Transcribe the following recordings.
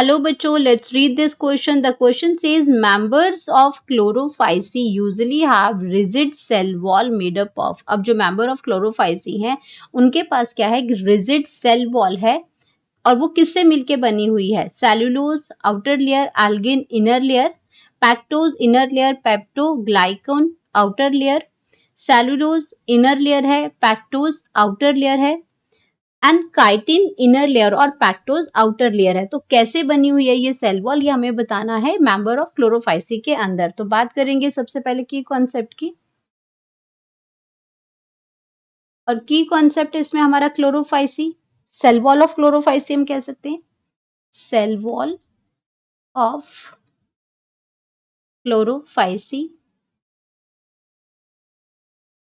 Hello बच्चों, let's read this question. The question says members of chlorophyce usually have rigid cell wall made up of. अब जो member of chlorophyce हैं उनके पास क्या है, rigid cell wall है और वो किससे मिलके बनी हुई है? Cellulose outer layer, algin inner layer, pectose inner layer, peptidoglycan outer layer, cellulose inner layer है, पैक्टोज आउटर लेयर है एंड काइटिन इनर लेयर और पैक्टोज आउटर लेयर है। तो कैसे बनी हुई है ये सेल वॉल, ये हमें बताना है मेंबर ऑफ क्लोरोफाइसी के अंदर। तो बात करेंगे सबसे पहले की कॉन्सेप्ट की, और की कॉन्सेप्ट इसमें हमारा chlorophyceae, cell wall of chlorophyceae हम कह सकते हैं, सेल वॉल ऑफ क्लोरोफाइसी।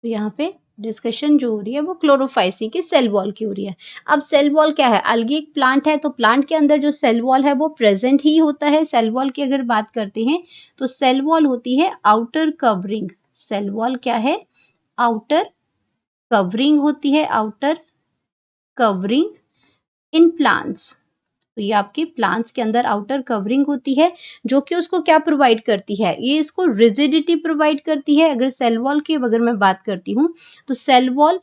तो यहाँ पे डिस्कशन जो हो रही है वो क्लोरोफाइसी की सेल वॉल की हो रही है। अब सेल वॉल क्या है, अलगी एक प्लांट है तो प्लांट के अंदर जो सेल वॉल है वो प्रेजेंट ही होता है। सेल वॉल की अगर बात करते हैं तो सेल वॉल होती है आउटर कवरिंग। सेल वॉल क्या है, आउटर कवरिंग होती है, आउटर कवरिंग इन प्लांट्स। तो ये आपके प्लांट्स के अंदर आउटर कवरिंग होती है जो कि उसको क्या प्रोवाइड करती है, ये इसको रिजिडिटी प्रोवाइड करती है। अगर सेल वॉल की अगर मैं बात करती हूँ तो सेल वॉल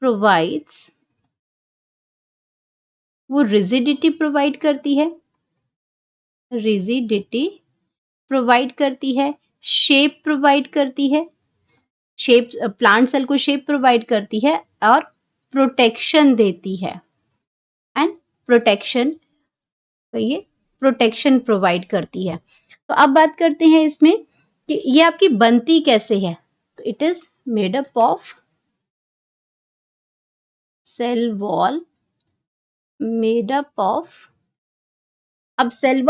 प्रोवाइड्स वो रिजिडिटी प्रोवाइड करती है, रिजिडिटी प्रोवाइड करती है, शेप प्रोवाइड करती है, शेप प्लांट सेल को शेप प्रोवाइड करती है और प्रोटेक्शन देती है एंड प्रोटेक्शन, ये प्रोटेक्शन प्रोवाइड करती है। तो अब बात करते हैं इसमें कि ये आपकी बनती कैसे है। तो it is made up of cell wall made up of. अब सेल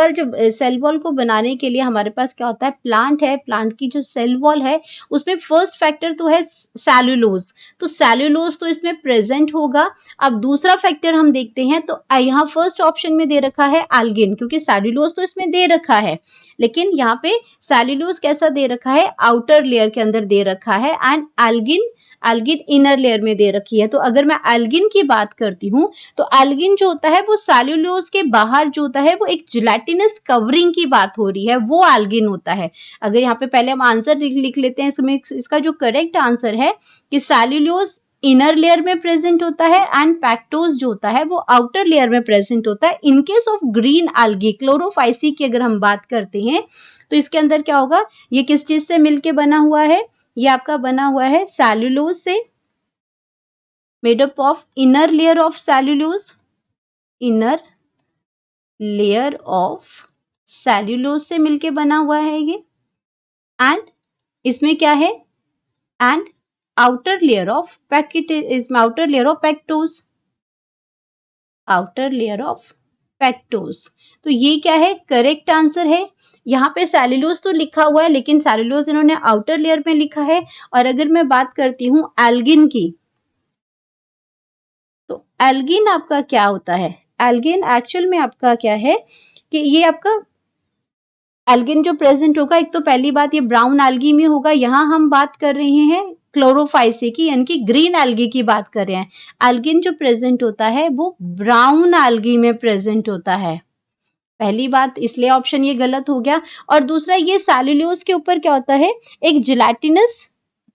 वॉल को बनाने के लिए हमारे पास क्या होता है, प्लांट है, प्लांट की जो सेल वॉल है उसमें फर्स्ट फैक्टर तो है सेल्यूलोज, तो सेल्यूलोज तो इसमें प्रेजेंट होगा। अब दूसरा फैक्टर हम देखते हैं तो यहाँ फर्स्ट ऑप्शन में दे रखा है एल्गिन, क्योंकि सेल्यूलोज तो इसमें दे रखा है लेकिन यहाँ पे सेल्यूलोज कैसा दे रखा है, आउटर लेयर के अंदर दे रखा है एंड एल्गिन इनर लेयर में दे रखी है। तो अगर मैं एल्गिन की बात करती हूँ तो एल्गिन जो होता है वो सेल्यूलोज के बाहर जो होता है वो एक जिलेटिनस कवरिंग की बात हो रही है, वो एल्गिन होता है। अगर यहाँ पे पहले हम आंसर लिख लेते हैं इसमें, इसका जो करेक्ट आंसर है कि सेल्यूलोज इनर लेयर में प्रेजेंट होता है एंड पैक्टोज जो होता है वो आउटर लेयर में प्रेजेंट होता है। In case of green algae Chlorophyceae की अगर हम बात करते हैं तो इसके अंदर क्या होगा, ये किस चीज से मिलके बना हुआ है, ये आपका बना हुआ है सेल्यूलोज से, made up of inner layer of cellulose, inner layer of cellulose से मिलके बना हुआ है ये। एंड इसमें क्या है, एंड आउटर लेयर ऑफ इसमें outer layer of पैक्टोज, outer layer of पैक्टोज। तो ये क्या है, करेक्ट आंसर है। यहाँ पे सेल्यूलोज तो लिखा हुआ है लेकिन सेल्यूलोज इन्होंने आउटर लेयर में लिखा है। और अगर मैं बात करती हूँ एल्गिन की, तो एल्गिन आपका क्या होता है, एल्गिन एक्चुअल में आपका क्या है कि ये आपका एल्गिन जो प्रेजेंट होगा, एक तो पहली बात ये ब्राउन एल्गी में होगा। यहाँ हम बात कर रहे हैं क्लोरोफाइसी की, यानी कि ग्रीन एल्गी की बात कर रहे हैं। एल्गिन जो प्रेजेंट होता है वो ब्राउन एल्गी में प्रेजेंट होता है, पहली बात, इसलिए ऑप्शन ये गलत हो गया। और दूसरा, ये सेल्यूलोज के ऊपर क्या होता है, एक जिलेटिनस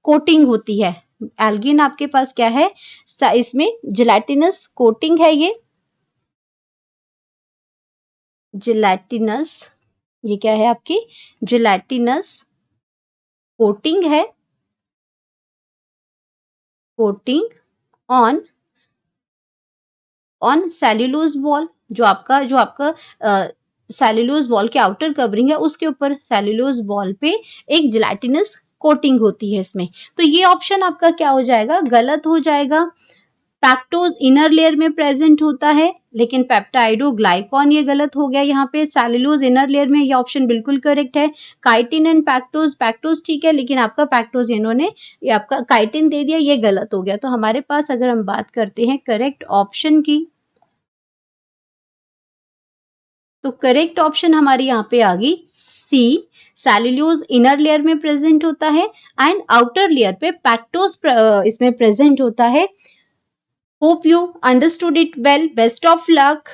कोटिंग होती है। एल्गिन आपके पास क्या है, इसमें जिलेटिनस कोटिंग है, ये जिलेटिनस, ये क्या है आपकी जिलेटिनस कोटिंग है, कोटिंग ऑन सेल्यूलोज वॉल। जो आपका सेल्यूलोज वॉल के आउटर कवरिंग है उसके ऊपर सेल्यूलोज वॉल पे एक जिलेटिनस कोटिंग होती है इसमें। तो ये ऑप्शन आपका क्या हो जाएगा, गलत हो जाएगा। पैक्टोज इनर लेयर में प्रेजेंट होता है लेकिन पेप्टाइडोग्लाइकॉन, ये गलत हो गया यहाँ पे। सेल्यूलोज इनर लेयर में, ये ऑप्शन बिल्कुल करेक्ट है। काइटिन एंड पैक्टोज ठीक है लेकिन आपका पैक्टोज इन्होंने ये आपका काइटिन दे दिया, ये गलत हो गया। तो हमारे पास अगर हम बात करते हैं करेक्ट ऑप्शन की, तो करेक्ट ऑप्शन हमारी यहाँ पे आ गई सी, सेल्यूलोज इनर लेयर में प्रेजेंट होता है एंड आउटर लेयर पे पैक्टोज इसमें प्रेजेंट होता है। Hope you understood it well, best of luck.